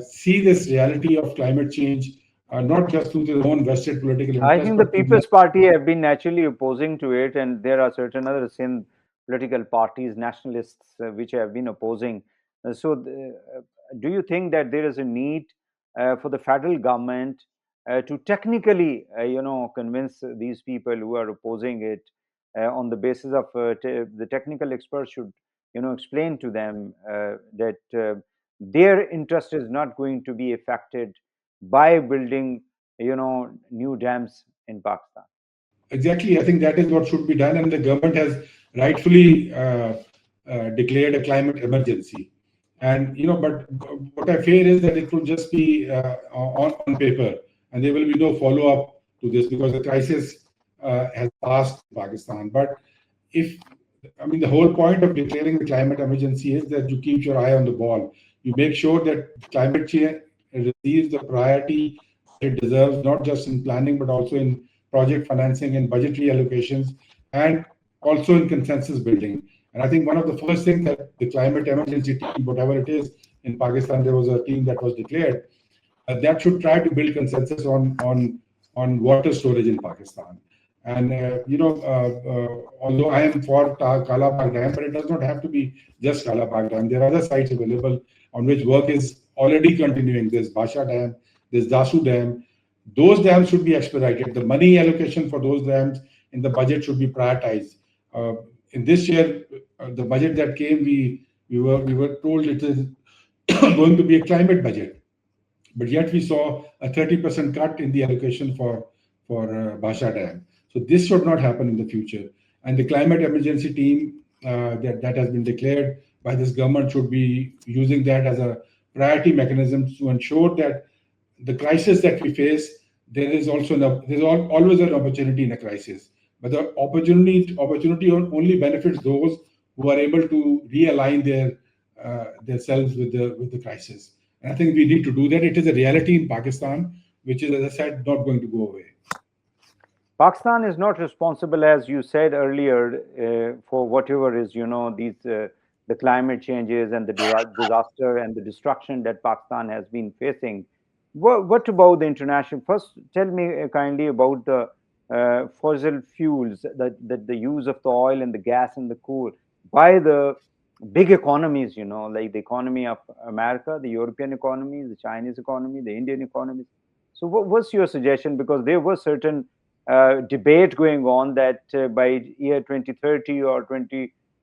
see this reality of climate change, not just through their own vested political I interests, think the but to the People's Party have been naturally opposing to it, and there are certain other same political parties, nationalists, which have been opposing. Do you think that there is a need for the federal government to technically, convince these people who are opposing it on the basis of the technical experts should, explain to them that their interest is not going to be affected by building new dams in Pakistan? exactly, I think that is what should be done, and the government has rightfully declared a climate emergency. And but what I fear is that it will just be on paper, and there will be no follow up to this because the crisis has passed Pakistan. But if I mean, the whole point of declaring the climate emergency is that you keep your eye on the ball. You make sure that climate change receives the priority that it deserves, not just in planning, but also in project financing and budgetary allocations, and also in consensus building. And I think one of the first things that the climate emergency team, whatever it is, in Pakistan, there was a team that was declared that should try to build consensus on water storage in Pakistan. And although I am for Kalabag Dam, but it does not have to be just Kalabag Dam. There are other sites available on which work is already continuing. There's Basha Dam, there's Dasu Dam. Those dams should be expedited. The money allocation for those dams in the budget should be prioritized. Uh, in this year, the budget that came, we were told it is going to be a climate budget, but yet we saw a 30% cut in the allocation for Basha Dam. So this should not happen in the future. And the climate emergency team that has been declared by this government should be using that as a priority mechanism to ensure that the crisis that we face, there is also always an opportunity in a crisis, but the opportunity only benefits those who are able to realign themselves with the crisis. And I think we need to do that. It is a reality in Pakistan, which is, as I said, not going to go away. Pakistan is not responsible, as you said earlier, for whatever is, these the climate changes and the disaster and the destruction that Pakistan has been facing. What about the international? First, tell me kindly about the fossil fuels, that the use of the oil and the gas and the coal by the big economies, like the economy of America, the European economy, the Chinese economy, the Indian economy. So, what's your suggestion? Because there was certain debate going on that by year 2030 or 20